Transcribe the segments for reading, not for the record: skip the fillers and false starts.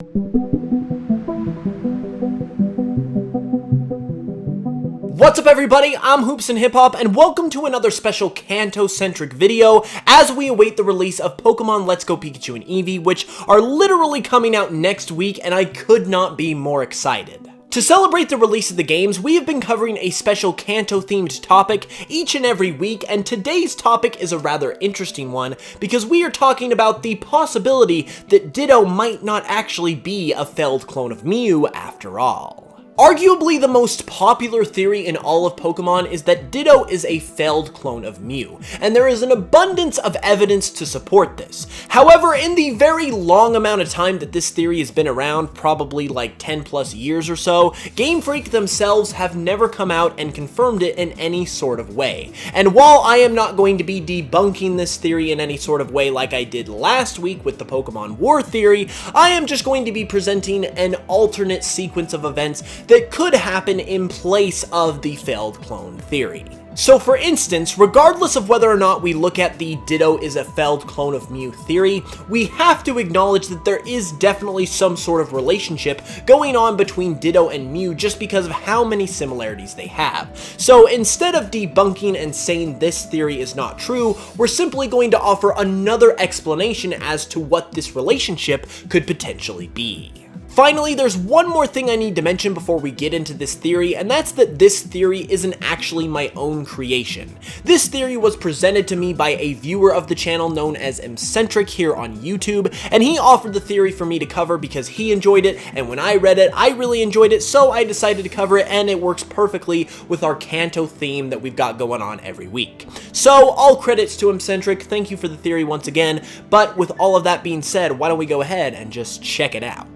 What's up everybody, I'm HoopsandHipHop and welcome to another special Kanto-centric video as we await the release of Pokemon Let's Go Pikachu and Eevee, which are literally coming out next week and I could not be more excited. To celebrate the release of the games, we have been covering a special Kanto-themed topic each and every week, and today's topic is a rather interesting one because we are talking about the possibility that Ditto might not actually be a failed clone of Mew after all. Arguably the most popular theory in all of Pokemon is that Ditto is a failed clone of Mew, and there is an abundance of evidence to support this. However, in the very long amount of time that this theory has been around, probably like 10 plus years or so, Game Freak themselves have never come out and confirmed it in any sort of way. And while I am not going to be debunking this theory in any sort of way like I did last week with the Pokemon War theory, I am just going to be presenting an alternate sequence of events that could happen in place of the failed clone theory. So for instance, regardless of whether or not we look at the Ditto is a failed clone of Mew theory, we have to acknowledge that there is definitely some sort of relationship going on between Ditto and Mew just because of how many similarities they have. So instead of debunking and saying this theory is not true, we're simply going to offer another explanation as to what this relationship could potentially be. Finally, there's one more thing I need to mention before we get into this theory, and that's that this theory isn't actually my own creation. This theory was presented to me by a viewer of the channel known as Mcentric here on YouTube, and he offered the theory for me to cover because he enjoyed it, and when I read it, I really enjoyed it, so I decided to cover it, and it works perfectly with our Kanto theme that we've got going on every week. So, all credits to Mcentric, thank you for the theory once again, but with all of that being said, why don't we go ahead and just check it out.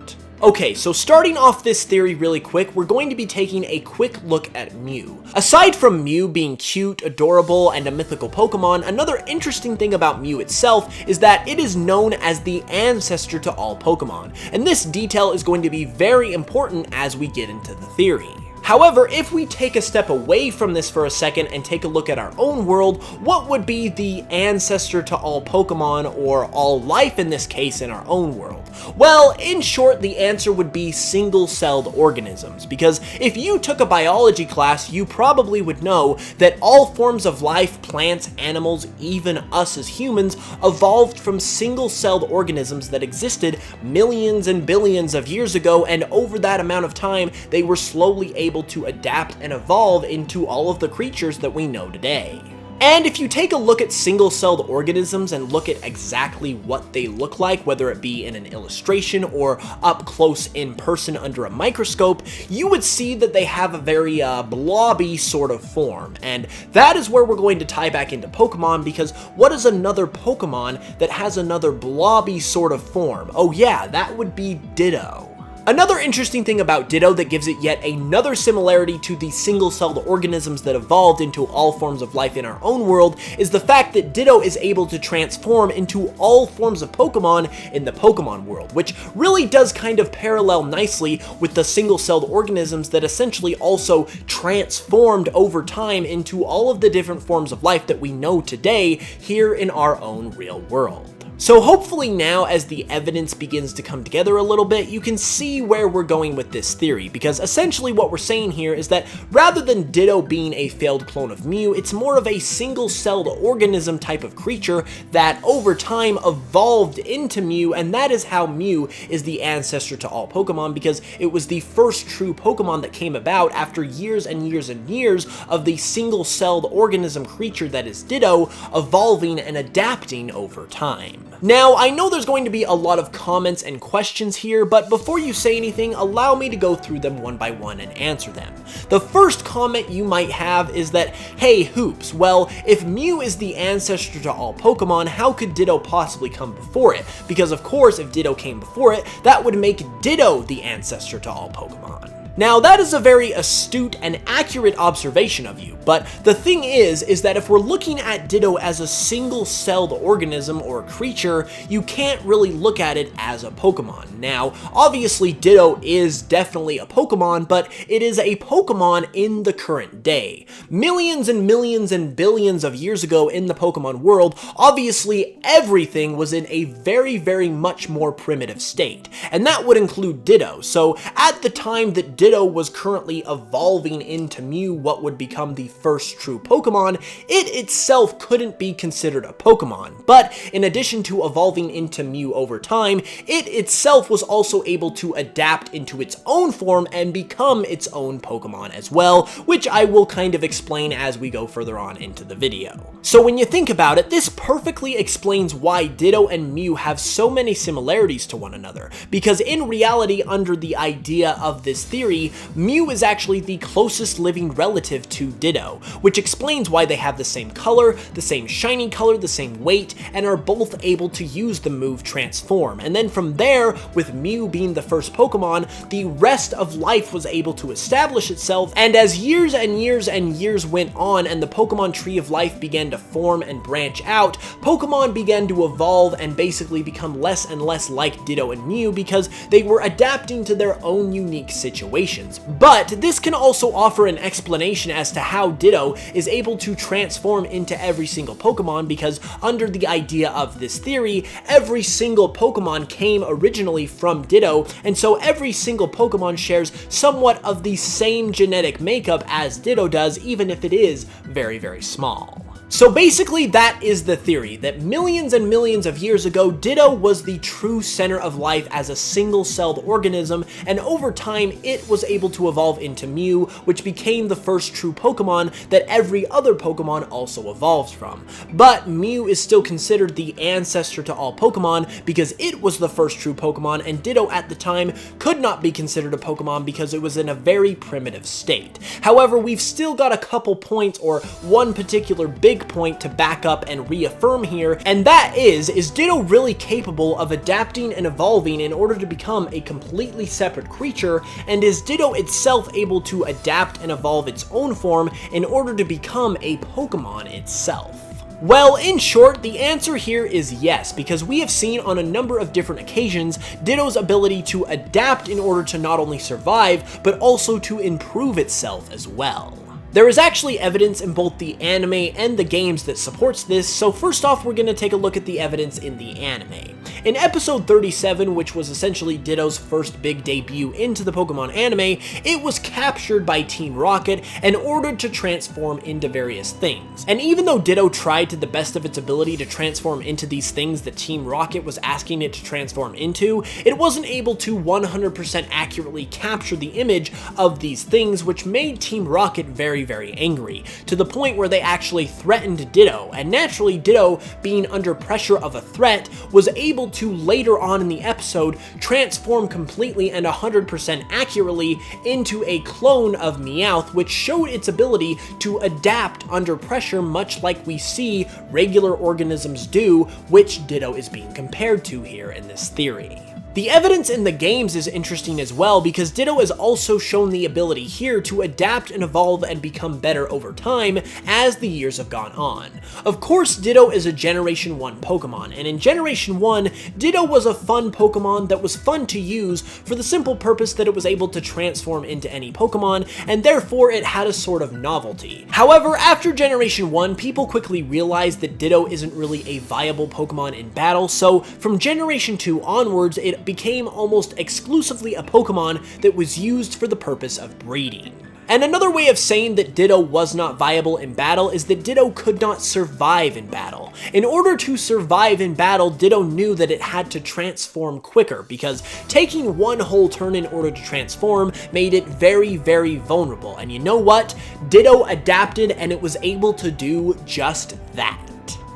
Okay, so starting off this theory really quick, we're going to be taking a quick look at Mew. Aside from Mew being cute, adorable, and a mythical Pokemon, another interesting thing about Mew itself is that it is known as the ancestor to all Pokemon, and this detail is going to be very important as we get into the theory. However, if we take a step away from this for a second and take a look at our own world, what would be the ancestor to all Pokemon, or all life in this case, in our own world? Well, in short, the answer would be single-celled organisms, because if you took a biology class, you probably would know that all forms of life, plants, animals, even us as humans, evolved from single-celled organisms that existed millions and billions of years ago, and over that amount of time, they were slowly able to adapt and evolve into all of the creatures that we know today. And if you take a look at single-celled organisms and look at exactly what they look like, whether it be in an illustration or up close in person under a microscope, you would see that they have a very blobby sort of form. And that is where we're going to tie back into Pokemon, because what is another Pokemon that has another blobby sort of form? Oh yeah, that would be Ditto. Another interesting thing about Ditto that gives it yet another similarity to the single-celled organisms that evolved into all forms of life in our own world is the fact that Ditto is able to transform into all forms of Pokemon in the Pokemon world, which really does kind of parallel nicely with the single-celled organisms that essentially also transformed over time into all of the different forms of life that we know today here in our own real world. So hopefully now, as the evidence begins to come together a little bit, you can see where we're going with this theory, because essentially what we're saying here is that rather than Ditto being a failed clone of Mew, it's more of a single-celled organism type of creature that over time evolved into Mew, and that is how Mew is the ancestor to all Pokemon, because it was the first true Pokemon that came about after years and years and years of the single-celled organism creature that is Ditto evolving and adapting over time. Now, I know there's going to be a lot of comments and questions here, but before you say anything, allow me to go through them one by one and answer them. The first comment you might have is that, hey Hoops, well, if Mew is the ancestor to all Pokemon, how could Ditto possibly come before it? Because of course, if Ditto came before it, that would make Ditto the ancestor to all Pokemon. Now, that is a very astute and accurate observation of you, but the thing is that if we're looking at Ditto as a single-celled organism or creature, you can't really look at it as a Pokemon. Now, obviously Ditto is definitely a Pokemon, but it is a Pokemon in the current day. Millions and millions and billions of years ago in the Pokemon world, obviously everything was in a very, very much more primitive state, and that would include Ditto. So at the time that Ditto was currently evolving into Mew, what would become the first true Pokemon, it itself couldn't be considered a Pokemon. But in addition to evolving into Mew over time, it itself was also able to adapt into its own form and become its own Pokemon as well, which I will kind of explain as we go further on into the video. So when you think about it, this perfectly explains why Ditto and Mew have so many similarities to one another, because in reality, under the idea of this theory, Mew is actually the closest living relative to Ditto, which explains why they have the same color, the same shiny color, the same weight, and are both able to use the move Transform. And then from there, with Mew being the first Pokemon, the rest of life was able to establish itself, and as years and years and years went on and the Pokemon Tree of Life began to form and branch out, Pokemon began to evolve and basically become less and less like Ditto and Mew because they were adapting to their own unique situations. But this can also offer an explanation as to how Ditto is able to transform into every single Pokemon, because under the idea of this theory, every single Pokemon came originally from Ditto, and so every single Pokemon shares somewhat of the same genetic makeup as Ditto does, even if it is very, very small. So basically that is the theory, that millions and millions of years ago, Ditto was the true center of life as a single-celled organism, and over time it was able to evolve into Mew, which became the first true Pokemon that every other Pokemon also evolved from. But Mew is still considered the ancestor to all Pokemon because it was the first true Pokemon, and Ditto at the time could not be considered a Pokemon because it was in a very primitive state. However, we've still got a couple points, or one particular big point to back up and reaffirm here, and that is Ditto really capable of adapting and evolving in order to become a completely separate creature, and is Ditto itself able to adapt and evolve its own form in order to become a Pokemon itself? Well, in short, the answer here is yes, because we have seen on a number of different occasions Ditto's ability to adapt in order to not only survive, but also to improve itself as well. There is actually evidence in both the anime and the games that supports this, so first off we're going to take a look at the evidence in the anime. In episode 37, which was essentially Ditto's first big debut into the Pokemon anime, it was captured by Team Rocket and ordered to transform into various things. And even though Ditto tried to the best of its ability to transform into these things that Team Rocket was asking it to transform into, it wasn't able to 100% accurately capture the image of these things, which made Team Rocket very, very angry, to the point where they actually threatened Ditto, and naturally Ditto, being under pressure of a threat, was able to later on in the episode transform completely and 100% accurately into a clone of Meowth, which showed its ability to adapt under pressure much like we see regular organisms do, which Ditto is being compared to here in this theory. The evidence in the games is interesting as well, because Ditto has also shown the ability here to adapt and evolve and become better over time as the years have gone on. Of course, Ditto is a Generation 1 Pokemon, and in Generation 1, Ditto was a fun Pokemon that was fun to use for the simple purpose that it was able to transform into any Pokemon, and therefore it had a sort of novelty. However, after Generation 1, people quickly realized that Ditto isn't really a viable Pokemon in battle, so from Generation 2 onwards, it became almost exclusively a Pokemon that was used for the purpose of breeding. And another way of saying that Ditto was not viable in battle is that Ditto could not survive in battle. In order to survive in battle, Ditto knew that it had to transform quicker, because taking one whole turn in order to transform made it very, very vulnerable. And you know what? Ditto adapted and it was able to do just that.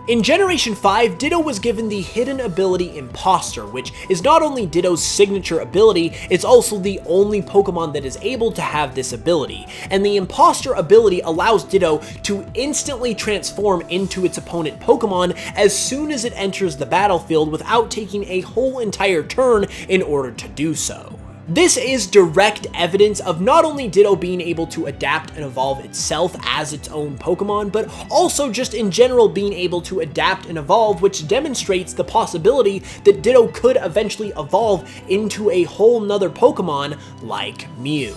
In Generation 5, Ditto was given the hidden ability Imposter, which is not only Ditto's signature ability, it's also the only Pokemon that is able to have this ability. And the Imposter ability allows Ditto to instantly transform into its opponent Pokemon as soon as it enters the battlefield without taking a whole entire turn in order to do so. This is direct evidence of not only Ditto being able to adapt and evolve itself as its own Pokemon, but also just in general being able to adapt and evolve, which demonstrates the possibility that Ditto could eventually evolve into a whole nother Pokemon like Mew.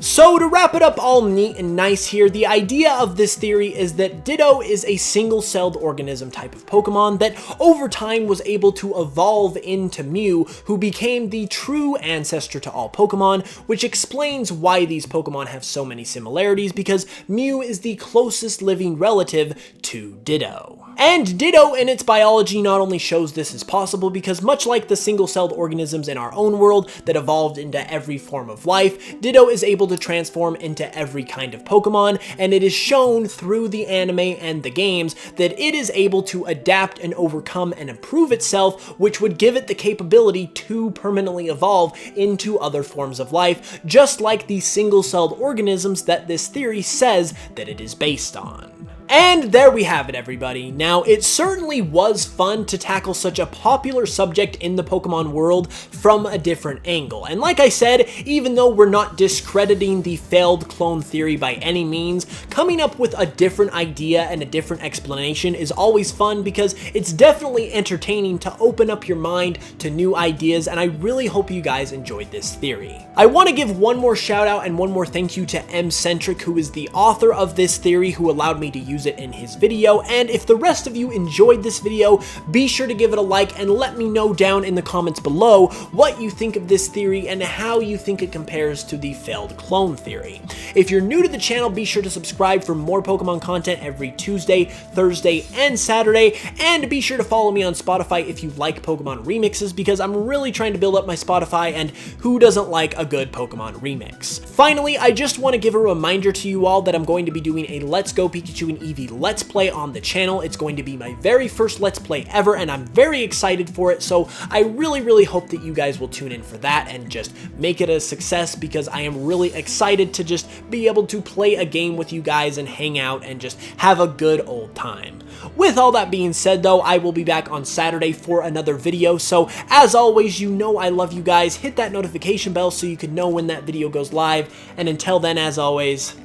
So to wrap it up all neat and nice here, the idea of this theory is that Ditto is a single-celled organism type of Pokemon that over time was able to evolve into Mew, who became the true ancestor to all Pokemon, which explains why these Pokemon have so many similarities, because Mew is the closest living relative to Ditto. And Ditto in its biology not only shows this is possible, because much like the single-celled organisms in our own world that evolved into every form of life, Ditto is able to transform into every kind of Pokemon, and it is shown through the anime and the games that it is able to adapt and overcome and improve itself, which would give it the capability to permanently evolve into other forms of life, just like the single-celled organisms that this theory says that it is based on. And there we have it, everybody. Now, it certainly was fun to tackle such a popular subject in the Pokemon world from a different angle. And like I said, even though we're not discrediting the failed clone theory by any means, coming up with a different idea and a different explanation is always fun, because it's definitely entertaining to open up your mind to new ideas, and I really hope you guys enjoyed this theory. I want to give one more shout out and one more thank you to M-Centric, who is the author of this theory, who allowed me to use it in his video. And if the rest of you enjoyed this video, be sure to give it a like and let me know down in the comments below what you think of this theory and how you think it compares to the failed clone theory. If you're new to the channel, be sure to subscribe for more Pokemon content every Tuesday, Thursday, and Saturday, and be sure to follow me on Spotify if you like Pokemon remixes, because I'm really trying to build up my Spotify, and who doesn't like a good Pokemon remix? Finally, I just want to give a reminder to you all that I'm going to be doing a Let's Go Pikachu and Eevee Let's Play on the channel. It's going to be my very first Let's Play ever, and I'm very excited for it, so I really hope that you guys will tune in for that and just make it a success, because I am really excited to just be able to play a game with you guys and hang out and just have a good old time. With all that being said though, I will be back on Saturday for another video, so as always, you know I love you guys. Hit that notification bell so you can know when that video goes live, and until then, as always,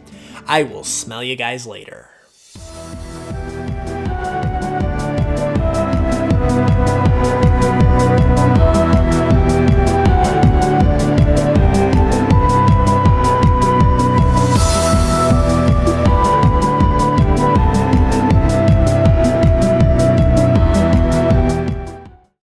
I will smell you guys later.